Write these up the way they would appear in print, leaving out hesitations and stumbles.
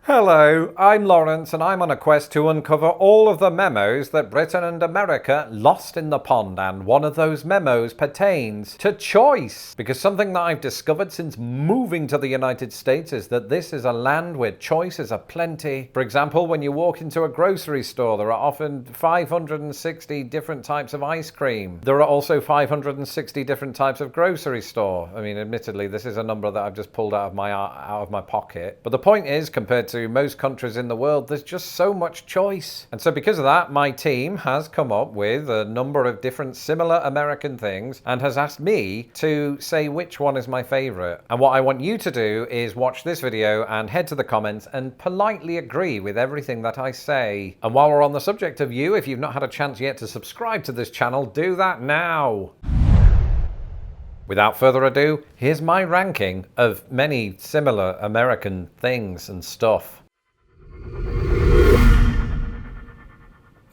Hello, I'm Lawrence and I'm on a quest to uncover all of the memos that Britain and America lost in the pond, and one of those memos pertains to choice. Because something that I've discovered since moving to the United States is that this is a land where choices are plenty. For example, when you walk into a grocery store, there are often 560 different types of ice cream. There are also 560 different types of grocery store. I mean, admittedly, this is a number that I've just pulled out of my pocket. But the point is, compared to most countries in the world, there's just so much choice. And so because of that, my team has come up with a number of different similar American things and has asked me to say which one is my favorite. And what I want you to do is watch this video and head to the comments and politely agree with everything that I say. And while we're on the subject of you, if you've not had a chance yet to subscribe to this channel, do that now. Without further ado, here's my ranking of many similar American things and stuff.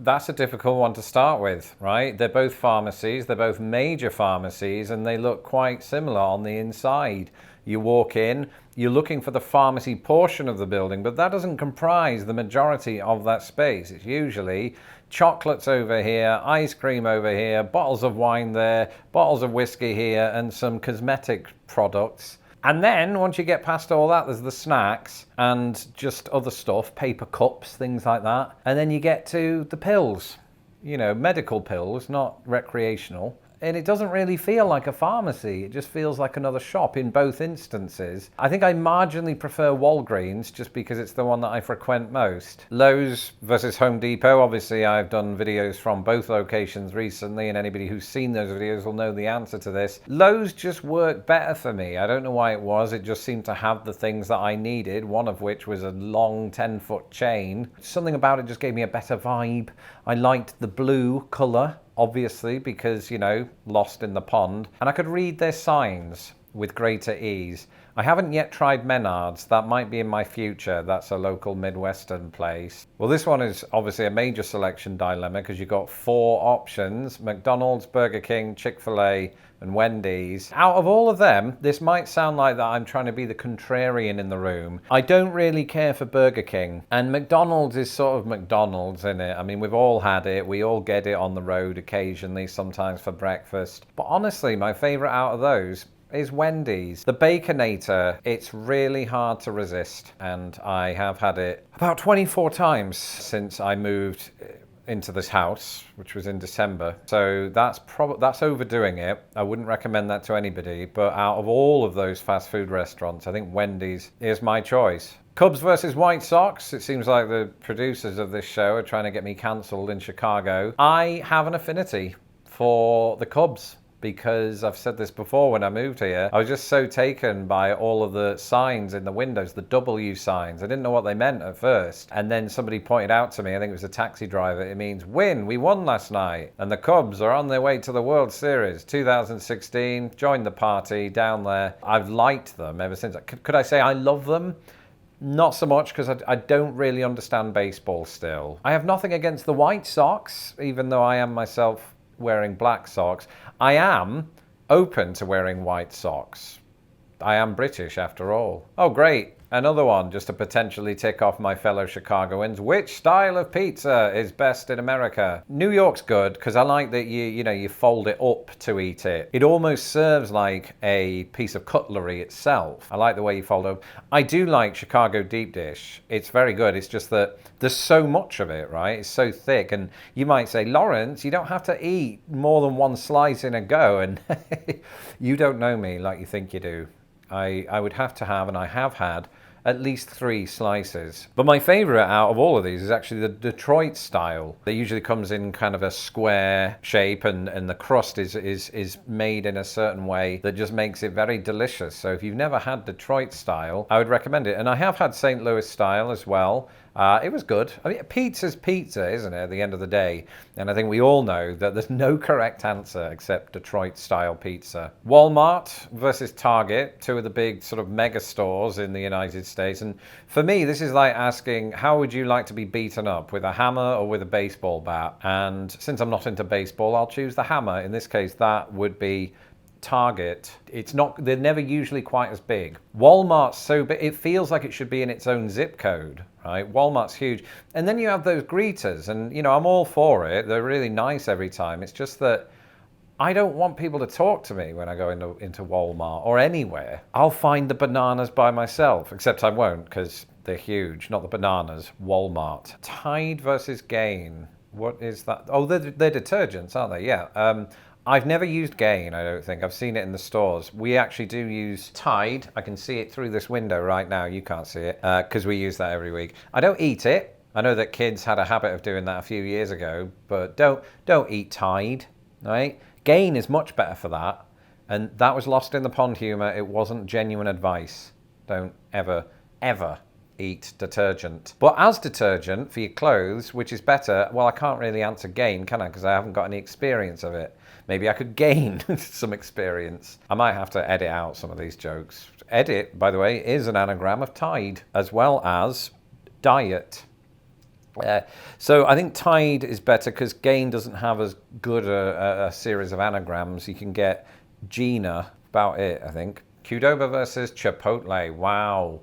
That's a difficult one to start with, right? They're both pharmacies, they're both major pharmacies, and they look quite similar on the inside. You walk in, you're looking for the pharmacy portion of the building, but that doesn't comprise the majority of that space. It's usually chocolates over here, ice cream over here, bottles of wine there, bottles of whiskey here, and some cosmetic products. And then once you get past all that, there's the snacks and just other stuff, paper cups, things like that. And then you get to the pills, you know, medical pills, not recreational. And it doesn't really feel like a pharmacy. It just feels like another shop in both instances. I think I marginally prefer Walgreens just because it's the one that I frequent most. Lowe's versus Home Depot. Obviously, I've done videos from both locations recently, and anybody who's seen those videos will know the answer to this. Lowe's just worked better for me. I don't know why it was. It just seemed to have the things that I needed, one of which was a long 10-foot chain. Something about it just gave me a better vibe. I liked the blue color, obviously, because, you know, lost in the pond. And I could read their signs with greater ease. I haven't yet tried Menards. That might be in my future. That's a local Midwestern place. Well, this one is obviously a major selection dilemma because you've got 4 options: McDonald's, Burger King, Chick-fil-A, and Wendy's. Out of all of them, this might sound like that I'm trying to be the contrarian in the room. I don't really care for Burger King, and McDonald's is sort of McDonald's, isn't it? I mean, we've all had it. We all get it on the road occasionally, sometimes for breakfast. But honestly, my favorite out of those is Wendy's. The Baconator, it's really hard to resist, and I have had it about 24 times since I moved into this house, which was in December. So that's overdoing it. I wouldn't recommend that to anybody, but out of all of those fast food restaurants, I think Wendy's is my choice. Cubs versus White Sox. It seems like the producers of this show are trying to get me cancelled in Chicago. I have an affinity for the Cubs, because I've said this before, when I moved here, I was just so taken by all of the signs in the windows, the W signs. I didn't know what they meant at first. And then somebody pointed out to me, I think it was a taxi driver, it means win, we won last night. And the Cubs are on their way to the World Series. 2016, joined the party down there. I've liked them ever since. Could I say I love them? Not so much, because I don't really understand baseball still. I have nothing against the White Sox, even though I am myself wearing black socks. I am open to wearing white socks. I am British after all. Oh, great. Another one just to potentially tick off my fellow Chicagoans. Which style of pizza is best in America? New York's good because I like that you fold it up to eat it. It almost serves like a piece of cutlery itself. I like the way you fold it up. I do like Chicago deep dish. It's very good. It's just that there's so much of it, right? It's so thick. And you might say, Lawrence, you don't have to eat more than one slice in a go. And you don't know me like you think you do. I would have to have, and I have had, at least 3 slices. But my favorite out of all of these is actually the Detroit style. It usually comes in kind of a square shape, and the crust is made in a certain way that just makes it very delicious. So if you've never had Detroit style, I would recommend it. And I have had St. Louis style as well. It was good. I mean, pizza's pizza, isn't it, at the end of the day? And I think we all know that there's no correct answer except Detroit-style pizza. Walmart versus Target, 2 of the big sort of mega stores in the United States. And for me, this is like asking, how would you like to be beaten up, with a hammer or with a baseball bat? And since I'm not into baseball, I'll choose the hammer. In this case, that would be Target. They're never usually quite as big. Walmart's so big, it feels like it should be in its own zip code, right? Walmart's huge. And then you have those greeters, and I'm all for it. They're really nice every time. It's just that I don't want people to talk to me when I go into Walmart or anywhere. I'll find the bananas by myself, except I won't because they're huge. Not the bananas, Walmart. Tide versus Gain. What is that? Oh, they're detergents, aren't they? Yeah. I've never used Gain, I don't think. I've seen it in the stores. We actually do use Tide. I can see it through this window right now. You can't see it because we use that every week. I don't eat it. I know that kids had a habit of doing that a few years ago, but don't eat Tide, right? Gain is much better for that. And that was lost in the pond humor. It wasn't genuine advice. Don't ever eat detergent. But as detergent for your clothes, which is better, well, I can't really answer Gain, can I? Because I haven't got any experience of it. Maybe I could gain some experience. I might have to edit out some of these jokes. Edit, by the way, is an anagram of Tide, as well as diet. So I think Tide is better because Gain doesn't have as good a series of anagrams. You can get Gina, about it, I think. Qdoba versus Chipotle. Wow.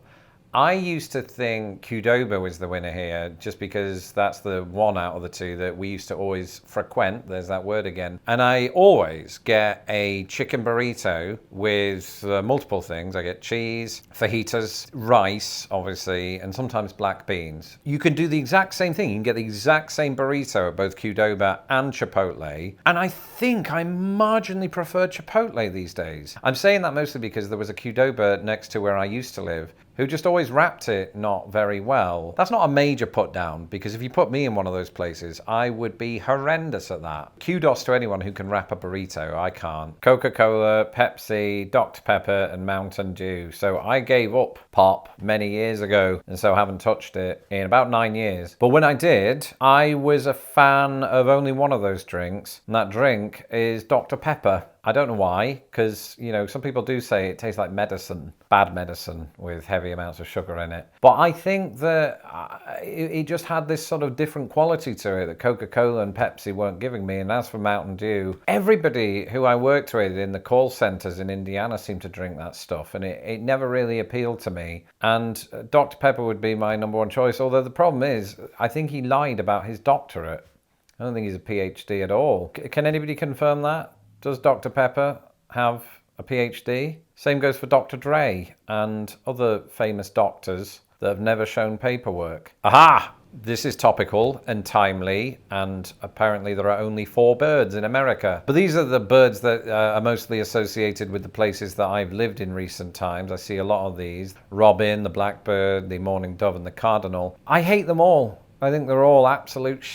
I used to think Qdoba was the winner here just because that's the one out of the two that we used to always frequent. There's that word again. And I always get a chicken burrito with multiple things. I get cheese, fajitas, rice, obviously, and sometimes black beans. You can do the exact same thing. You can get the exact same burrito at both Qdoba and Chipotle. And I think I marginally prefer Chipotle these days. I'm saying that mostly because there was a Qdoba next to where I used to live who just always wrapped it not very well. That's not a major put down, because if you put me in one of those places, I would be horrendous at that. Kudos to anyone who can wrap a burrito. I can't. Coca-Cola, Pepsi, Dr. Pepper, and Mountain Dew. So I gave up pop many years ago, and so haven't touched it in about 9 years. But when I did, I was a fan of only one of those drinks, and that drink is Dr. Pepper. I don't know why, because, some people do say it tastes like medicine, bad medicine with heavy amounts of sugar in it. But I think that it just had this sort of different quality to it that Coca-Cola and Pepsi weren't giving me. And as for Mountain Dew, everybody who I worked with in the call centers in Indiana seemed to drink that stuff, and it never really appealed to me. And Dr. Pepper would be my number one choice, although the problem is, I think he lied about his doctorate. I don't think he's a PhD at all. Can anybody confirm that? Does Dr. Pepper have a PhD? Same goes for Dr. Dre and other famous doctors that have never shown paperwork. Aha! This is topical and timely, and apparently there are only 4 birds in America. But these are the birds that are mostly associated with the places that I've lived in recent times. I see a lot of these. Robin, the blackbird, the mourning dove, and the cardinal. I hate them all. I think they're all absolute shit.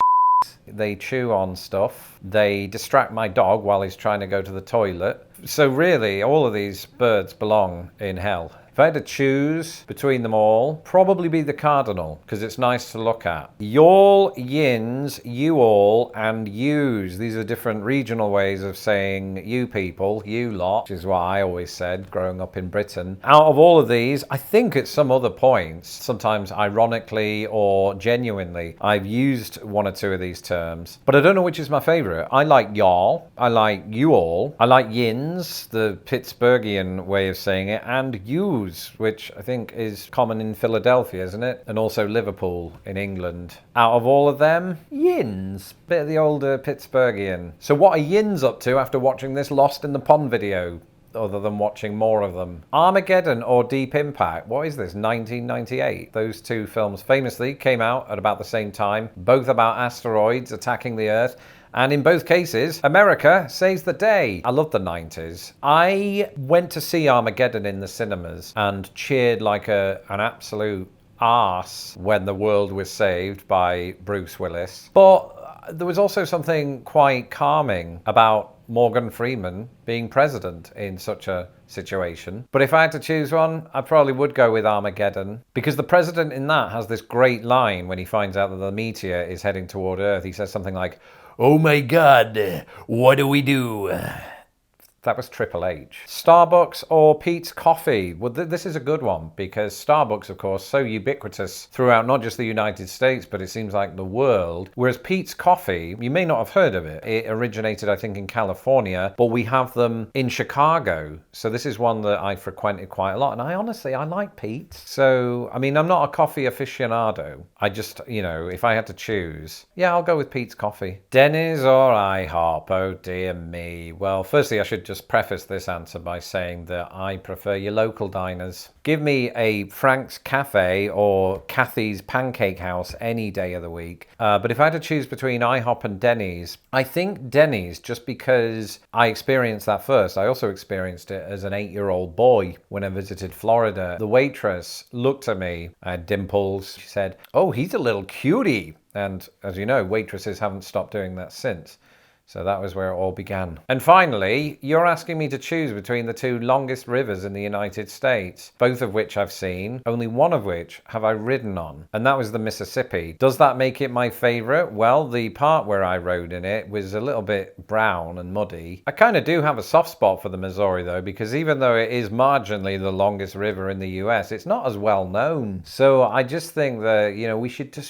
They chew on stuff. They distract my dog while he's trying to go to the toilet. So really, all of these birds belong in hell. If I had to choose between them all, probably be the cardinal, because it's nice to look at. Y'all, yins, you all, and yous. These are different regional ways of saying you people, you lot, which is what I always said growing up in Britain. Out of all of these, I think at some other points, sometimes ironically or genuinely, I've used one or two of these terms, but I don't know which is my favorite. I like y'all, I like you all, I like yins, the Pittsburghian way of saying it, and yous, which I think is common in Philadelphia, isn't it? And also Liverpool in England. Out of all of them, yins. Bit of the older Pittsburghian. So what are yins up to after watching this Lost in the Pond video? Other than watching more of them. Armageddon or Deep Impact? What is this, 1998? Those two films famously came out at about the same time, both about asteroids attacking the Earth. And in both cases, America saves the day. I love the 90s. I went to see Armageddon in the cinemas and cheered like an absolute arse when the world was saved by Bruce Willis. But there was also something quite calming about Morgan Freeman being president in such a situation. But if I had to choose one, I probably would go with Armageddon, because the president in that has this great line when he finds out that the meteor is heading toward Earth. He says something like, "Oh my God, what do we do?" That was Triple H. Starbucks or Peet's Coffee? Well, this is a good one because Starbucks, of course, so ubiquitous throughout not just the United States, but it seems like the world. Whereas Peet's Coffee, you may not have heard of it. It originated, I think, in California, but we have them in Chicago. So this is one that I frequented quite a lot. And I like Peet's. So, I mean, I'm not a coffee aficionado. I just, if I had to choose, yeah, I'll go with Peet's Coffee. Denny's or IHOP? Oh, dear me. Well, firstly, I should just preface this answer by saying that I prefer your local diners. Give me a Frank's Cafe or Kathy's Pancake House any day of the week. But if I had to choose between IHOP and Denny's, I think Denny's, just because I experienced that first. I also experienced it as an 8-year-old boy when I visited Florida. The waitress looked at me, I had dimples. She said, "Oh, he's a little cutie." And as you know, waitresses haven't stopped doing that since. So that was where it all began. And finally, you're asking me to choose between the 2 longest rivers in the United States, both of which I've seen, only one of which have I ridden on, and that was the Mississippi. Does that make it my favorite? Well, the part where I rode in it was a little bit brown and muddy. I kind of do have a soft spot for the Missouri though, because even though it is marginally the longest river in the US, it's not as well known. So I just think that,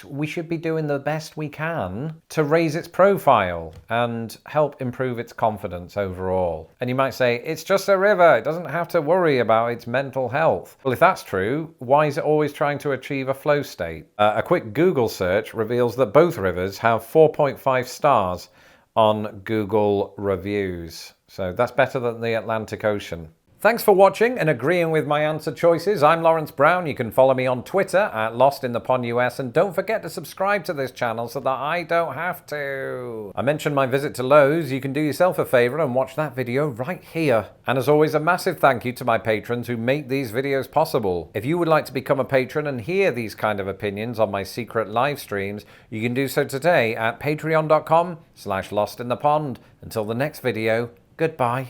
we should be doing the best we can to raise its profile and help improve its confidence overall. And you might say, it's just a river, it doesn't have to worry about its mental health. Well, if that's true, why is it always trying to achieve a flow state? A quick Google search reveals that both rivers have 4.5 stars on Google reviews. So that's better than the Atlantic Ocean. Thanks for watching and agreeing with my answer choices. I'm Lawrence Brown. You can follow me on Twitter at LostInThePondUS, and don't forget to subscribe to this channel so that I don't have to. I mentioned my visit to Lowe's. You can do yourself a favor and watch that video right here. And as always, a massive thank you to my patrons who make these videos possible. If you would like to become a patron and hear these kind of opinions on my secret live streams, you can do so today at patreon.com/LostInThePond. Until the next video, goodbye.